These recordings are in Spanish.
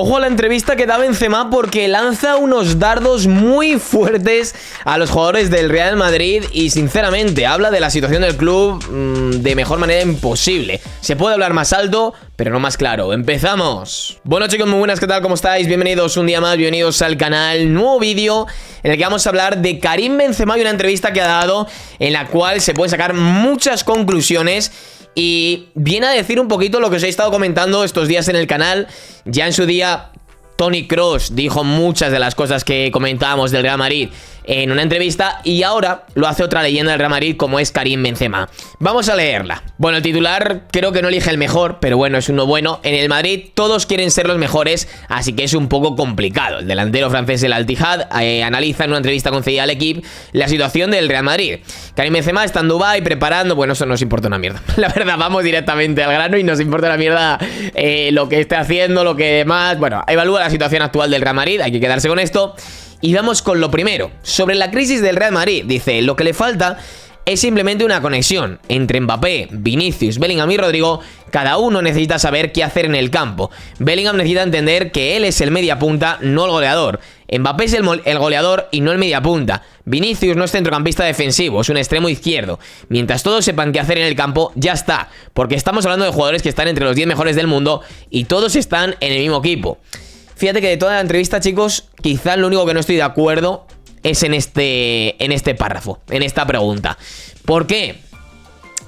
Ojo a la entrevista que da Benzema porque lanza unos dardos muy fuertes a los jugadores del Real Madrid y sinceramente habla de la situación del club de mejor manera imposible. Se puede hablar más alto, pero no más claro. ¡Empezamos! Bueno chicos, muy buenas, ¿qué tal? ¿Cómo estáis? Bienvenidos un día más, bienvenidos al canal. Nuevo vídeo en el que vamos a hablar de Karim Benzema y una entrevista que ha dado en la cual se pueden sacar muchas conclusiones. Y viene a decir un poquito lo que os he estado comentando estos días en el canal. Ya en su día Toni Kroos dijo muchas de las cosas que comentábamos del Real Madrid en una entrevista y ahora lo hace otra leyenda del Real Madrid como es Karim Benzema. Vamos a leerla. Bueno, el titular creo que no elige el mejor, pero bueno, es uno bueno. En el Madrid todos quieren ser los mejores, así que es un poco complicado. El delantero francés del Al-Ittihad analiza en una entrevista concedida al equipo la situación del Real Madrid. Karim Benzema está en Dubái preparando... Bueno, eso nos importa una mierda. La verdad, vamos directamente al grano y nos importa una mierda lo que esté haciendo, lo que demás... Bueno, evalúa la situación actual del Real Madrid, hay que quedarse con esto. Y vamos con lo primero. Sobre la crisis del Real Madrid, dice, lo que le falta es simplemente una conexión entre Mbappé, Vinicius, Bellingham y Rodrigo. Cada uno necesita saber qué hacer en el campo. Bellingham necesita entender que él es el mediapunta, no el goleador. Mbappé es el goleador y no el mediapunta. Vinicius no es centrocampista defensivo, es un extremo izquierdo. Mientras todos sepan qué hacer en el campo, ya está. Porque estamos hablando de jugadores que están entre los 10 mejores del mundo y todos están en el mismo equipo. Fíjate que de toda la entrevista, chicos, quizás lo único que no estoy de acuerdo es en este párrafo, en esta pregunta. ¿Por qué?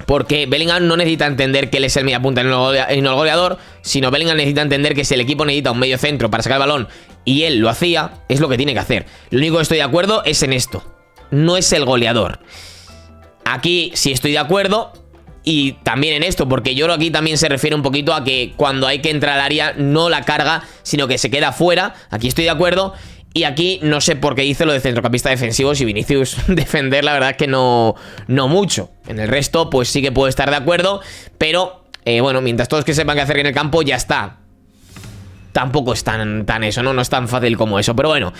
Porque Bellingham no necesita entender que él es el mediapunta y no el goleador, sino Bellingham necesita entender que si el equipo necesita un medio centro para sacar el balón y él lo hacía, es lo que tiene que hacer. Lo único que estoy de acuerdo es en esto. No es el goleador. Aquí sí estoy de acuerdo. Y también en esto, porque yo creo que aquí también se refiere un poquito a que cuando hay que entrar al área no la carga, sino que se queda fuera. Aquí estoy de acuerdo. Y aquí no sé por qué dice lo de centrocampista defensivo. Si Vinicius defender, la verdad es que no mucho. En el resto, pues sí que puedo estar de acuerdo. Pero, bueno, mientras todos que sepan qué hacer en el campo, ya está. Tampoco es tan eso, ¿no? No es tan fácil como eso, pero bueno.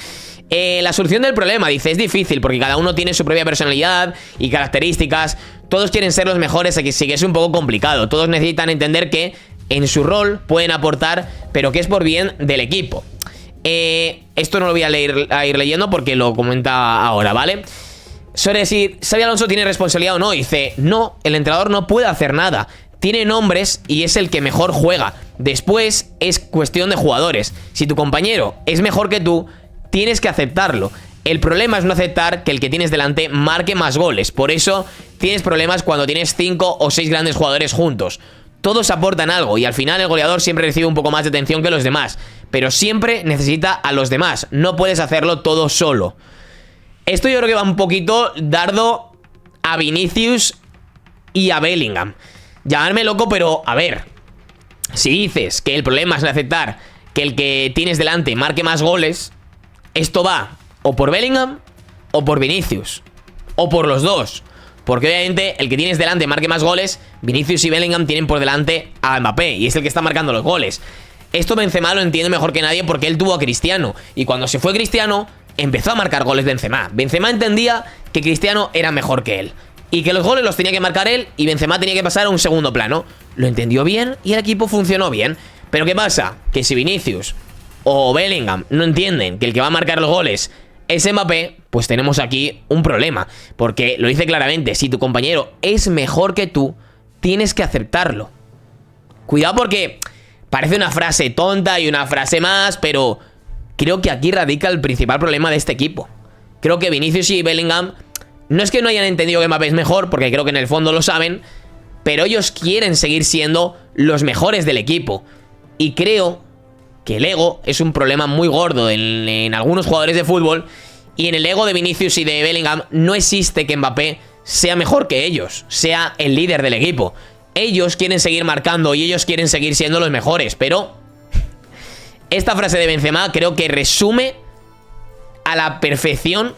La solución del problema, dice, es difícil porque cada uno tiene su propia personalidad y características. Todos quieren ser los mejores, aquí sí que es un poco complicado. Todos necesitan entender que en su rol pueden aportar, pero que es por bien del equipo. Esto no lo voy a ir leyendo porque lo comenta ahora, ¿vale? Sobre si Xabi Alonso tiene responsabilidad o no, dice, no, el entrenador no puede hacer nada. Tiene nombres y es el que mejor juega. Después es cuestión de jugadores. Si tu compañero es mejor que tú, tienes que aceptarlo. El problema es no aceptar que el que tienes delante marque más goles. Por eso tienes problemas cuando tienes 5 o 6 grandes jugadores juntos. Todos aportan algo y al final el goleador siempre recibe un poco más de atención que los demás. Pero siempre necesita a los demás. No puedes hacerlo todo solo. Esto yo creo que va un poquito dardo a Vinicius y a Bellingham. Llamarme loco, pero a ver, si dices que el problema es no aceptar que el que tienes delante marque más goles, esto va o por Bellingham o por Vinicius, o por los dos. Porque obviamente el que tienes delante marque más goles, Vinicius y Bellingham tienen por delante a Mbappé y es el que está marcando los goles. Esto Benzema lo entiende mejor que nadie porque él tuvo a Cristiano y cuando se fue Cristiano empezó a marcar goles Benzema. Benzema entendía que Cristiano era mejor que él y que los goles los tenía que marcar él y Benzema tenía que pasar a un segundo plano. Lo entendió bien y el equipo funcionó bien. Pero ¿qué pasa? Que si Vinicius o Bellingham no entienden que el que va a marcar los goles es Mbappé, pues tenemos aquí un problema. Porque lo dice claramente, si tu compañero es mejor que tú, tienes que aceptarlo. Cuidado porque parece una frase tonta y una frase más, pero creo que aquí radica el principal problema de este equipo. Creo que Vinicius y Bellingham no es que no hayan entendido que Mbappé es mejor, porque creo que en el fondo lo saben, pero ellos quieren seguir siendo los mejores del equipo. Y creo que el ego es un problema muy gordo en algunos jugadores de fútbol. Y en el ego de Vinicius y de Bellingham no existe que Mbappé sea mejor que ellos, sea el líder del equipo. Ellos quieren seguir marcando y ellos quieren seguir siendo los mejores, pero esta frase de Benzema creo que resume a la perfección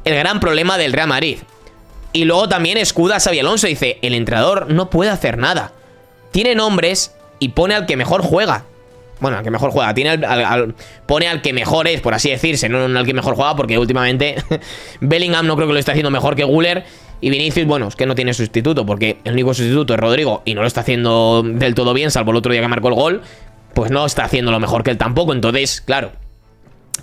el gran problema del Real Madrid. Y luego también escuda a Xabi Alonso, dice, el entrenador no puede hacer nada. Tiene nombres y pone al que mejor juega. Bueno, al que mejor juega, pone al que mejor es, por así decirse, no al que mejor juega, porque últimamente Bellingham no creo que lo esté haciendo mejor que Güler. Y Vinicius, bueno, es que no tiene sustituto, porque el único sustituto es Rodrigo y no lo está haciendo del todo bien, salvo el otro día que marcó el gol. pues no está haciendo lo mejor que él tampoco. Entonces, claro.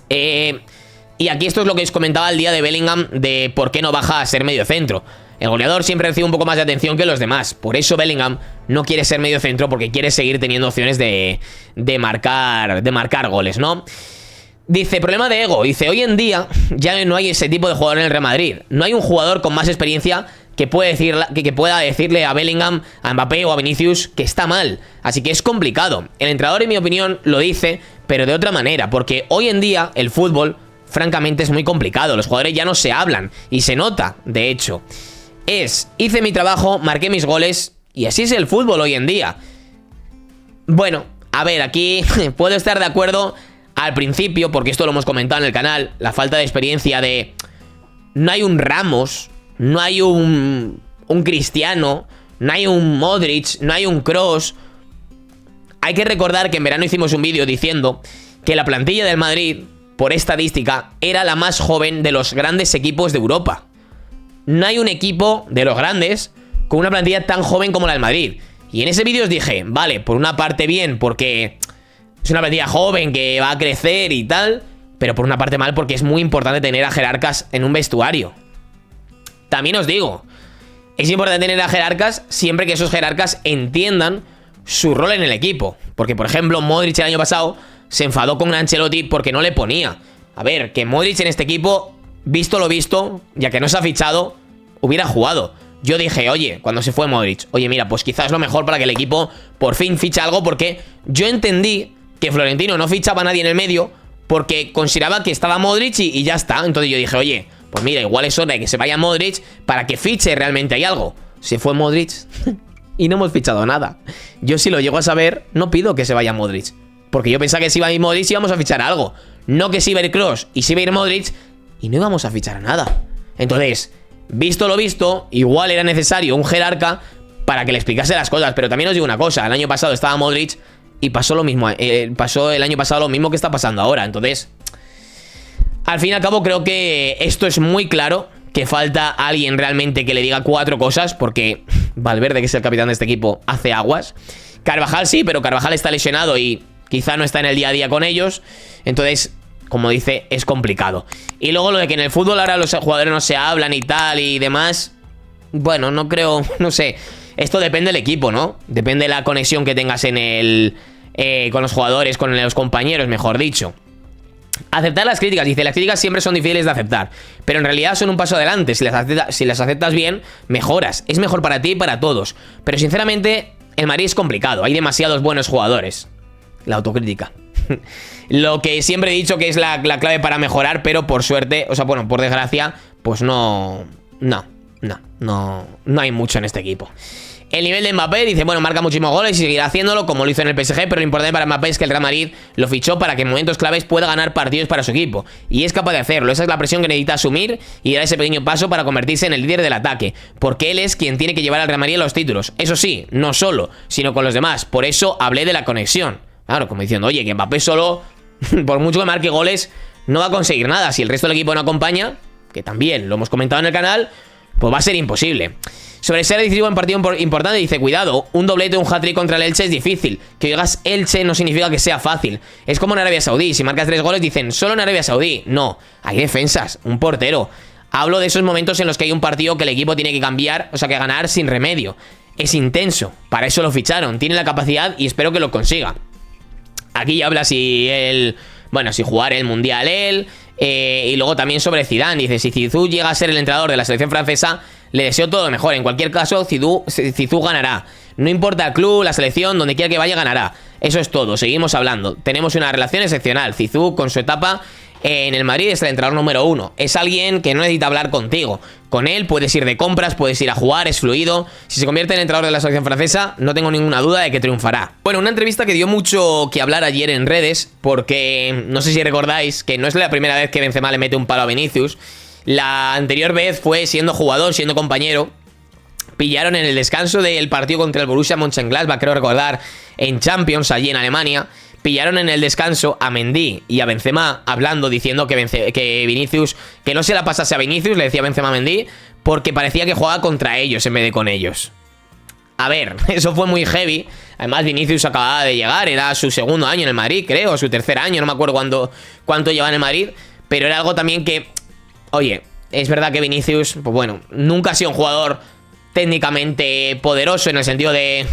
Y aquí esto es lo que os comentaba el día de Bellingham, de por qué no baja a ser medio centro. El goleador siempre recibe un poco más de atención que los demás. Por eso Bellingham no quiere ser medio centro, porque quiere seguir teniendo opciones de marcar goles, ¿no? Dice, problema de ego. Dice, hoy en día ya no hay ese tipo de jugador en el Real Madrid. No hay un jugador con más experiencia que pueda decirle a Bellingham, a Mbappé o a Vinicius que está mal. Así que es complicado. El entrenador, en mi opinión, lo dice, pero de otra manera. Porque hoy en día el fútbol, francamente, es muy complicado. Los jugadores ya no se hablan. Y se nota, de hecho. Hice mi trabajo, marqué mis goles. Y así es el fútbol hoy en día. Bueno, a ver, aquí puedo estar de acuerdo al principio, porque esto lo hemos comentado en el canal. La falta de experiencia de... No hay un Ramos, no hay un Cristiano, no hay un Modric, no hay un Kroos. Hay que recordar que en verano hicimos un vídeo diciendo que la plantilla del Madrid, por estadística, era la más joven de los grandes equipos de Europa. No hay un equipo de los grandes con una plantilla tan joven como la del Madrid. Y en ese vídeo os dije, vale, por una parte bien, porque es una plantilla joven que va a crecer y tal, pero por una parte mal, porque es muy importante tener a jerarcas en un vestuario. También os digo, es importante tener a jerarcas siempre que esos jerarcas entiendan su rol en el equipo. Porque, por ejemplo, Modric el año pasado se enfadó con Ancelotti porque no le ponía. A ver, que Modric en este equipo, visto lo visto, ya que no se ha fichado, hubiera jugado. Yo dije, oye, cuando se fue Modric, oye, mira, pues quizás es lo mejor para que el equipo por fin fiche algo, porque yo entendí que Florentino no fichaba a nadie en el medio porque consideraba que estaba Modric y ya está. Entonces yo dije, oye, pues mira, igual es hora de que se vaya Modric para que fiche realmente hay algo. Se fue Modric y no hemos fichado nada. Yo, si lo llego a saber, no pido que se vaya Modric, porque yo pensaba que si iba a ir Modric íbamos a fichar algo. No que si iba a ir Kroos y si iba a ir Modric y no íbamos a fichar a nada. Entonces, visto lo visto, igual era necesario un jerarca para que le explicase las cosas. Pero también os digo una cosa, el año pasado estaba Modric y pasó lo mismo, pasó el año pasado lo mismo que está pasando ahora. Entonces, al fin y al cabo, creo que esto es muy claro, que falta alguien realmente que le diga cuatro cosas, porque Valverde, que es el capitán de este equipo, hace aguas. Carvajal sí, pero Carvajal está lesionado y quizá no está en el día a día con ellos. Entonces, como dice, es complicado. Y luego lo de que en el fútbol ahora los jugadores no se hablan y tal y demás, bueno, no creo, no sé. Esto depende del equipo, ¿no? Depende de la conexión que tengas en el con los jugadores, con los compañeros, mejor dicho. Aceptar las críticas. Dice, las críticas siempre son difíciles de aceptar, pero en realidad son un paso adelante. Si las aceptas bien, mejoras. Es mejor para ti y para todos. Pero sinceramente, el Madrid es complicado. Hay demasiados buenos jugadores. La autocrítica. Lo que siempre he dicho que es la clave para mejorar, pero por suerte, o sea, bueno, por desgracia, pues no hay mucho en este equipo. El nivel de Mbappé, dice, bueno, marca muchísimos goles y seguirá haciéndolo como lo hizo en el PSG, pero lo importante para Mbappé es que el Real Madrid lo fichó para que en momentos claves pueda ganar partidos para su equipo. Y es capaz de hacerlo. Esa es la presión que necesita asumir y dar ese pequeño paso para convertirse en el líder del ataque. Porque él es quien tiene que llevar al Real Madrid a los títulos. Eso sí, no solo, sino con los demás. Por eso hablé de la conexión. Claro, como diciendo, oye, que Mbappé solo, por mucho que marque goles, no va a conseguir nada. Si el resto del equipo no acompaña, que también lo hemos comentado en el canal, pues va a ser imposible. Sobre ser decisivo en partido importante, dice, cuidado, un doblete o un hat-trick contra el Elche es difícil. Que digas Elche no significa que sea fácil. Es como en Arabia Saudí, si marcas 3 goles dicen, solo en Arabia Saudí. No, hay defensas, un portero. Hablo de esos momentos en los que hay un partido que el equipo tiene que cambiar, o sea, que ganar sin remedio. Es intenso, para eso lo ficharon, tiene la capacidad y espero que lo consiga. Aquí ya habla si él, bueno, si jugar el Mundial él, y luego también sobre Zidane. Dice, si Zizou llega a ser el entrenador de la selección francesa, le deseo todo lo mejor. En cualquier caso, Zizou ganará. No importa el club, la selección, donde quiera que vaya, ganará. Eso es todo, seguimos hablando. Tenemos una relación excepcional. Zizou, con su etapa en el Madrid, es el entrenador número 1. Es alguien que no necesita hablar contigo. Con él puedes ir de compras, puedes ir a jugar, es fluido. Si se convierte en entrenador de la selección francesa, no tengo ninguna duda de que triunfará. Bueno, una entrevista que dio mucho que hablar ayer en redes, porque no sé si recordáis que no es la primera vez que Benzema le mete un palo a Vinicius. La anterior vez fue siendo jugador, siendo compañero. Pillaron en el descanso del partido contra el Borussia Mönchengladbach, creo recordar, en Champions, allí en Alemania. Pillaron en el descanso a Mendy y a Benzema hablando, diciendo que Vinicius, que no se la pasase a Vinicius, le decía Benzema a Mendy, porque parecía que jugaba contra ellos en vez de con ellos. A ver, eso fue muy heavy. Además, Vinicius acababa de llegar, era su segundo año en el Madrid, creo, su tercer año, no me acuerdo cuánto lleva en el Madrid. Pero era algo también que, oye, es verdad que Vinicius, pues bueno, nunca ha sido un jugador técnicamente poderoso en el sentido de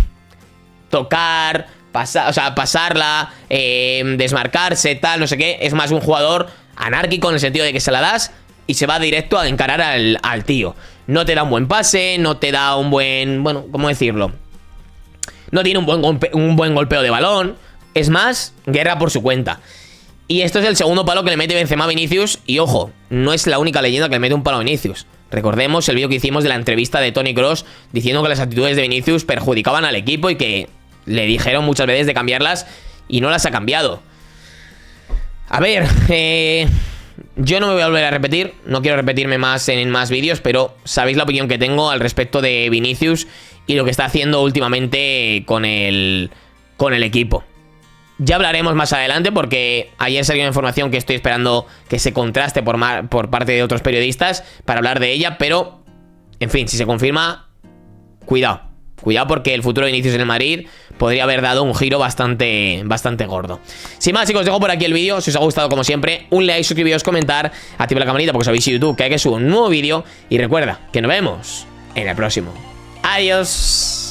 tocar, pasarla, desmarcarse, tal, no sé qué. Es más un jugador anárquico en el sentido de que se la das y se va directo a encarar al tío. No te da un buen pase, no te da un buen... Bueno, ¿cómo decirlo? No tiene un buen golpeo de balón. Es más, guerra por su cuenta. Y esto es el segundo palo que le mete Benzema a Vinicius. Y ojo, no es la única leyenda que le mete un palo a Vinicius. Recordemos el vídeo que hicimos de la entrevista de Toni Kroos diciendo que las actitudes de Vinicius perjudicaban al equipo y que le dijeron muchas veces de cambiarlas y no las ha cambiado. A ver, yo no me voy a volver a repetir, no quiero repetirme más en más vídeos, pero sabéis la opinión que tengo al respecto de Vinicius y lo que está haciendo últimamente con el equipo. Ya hablaremos más adelante porque ayer salió una información que estoy esperando que se contraste por parte de otros periodistas para hablar de ella, pero, en fin, si se confirma, cuidado. Cuidado porque el futuro de Vinicius en el Madrid podría haber dado un giro bastante gordo. Sin más, chicos, dejo por aquí el vídeo. Si os ha gustado, como siempre, un like, suscribiros, comentar, activad la campanita porque sabéis YouTube que hay que subir un nuevo vídeo. Y recuerda que nos vemos en el próximo. Adiós.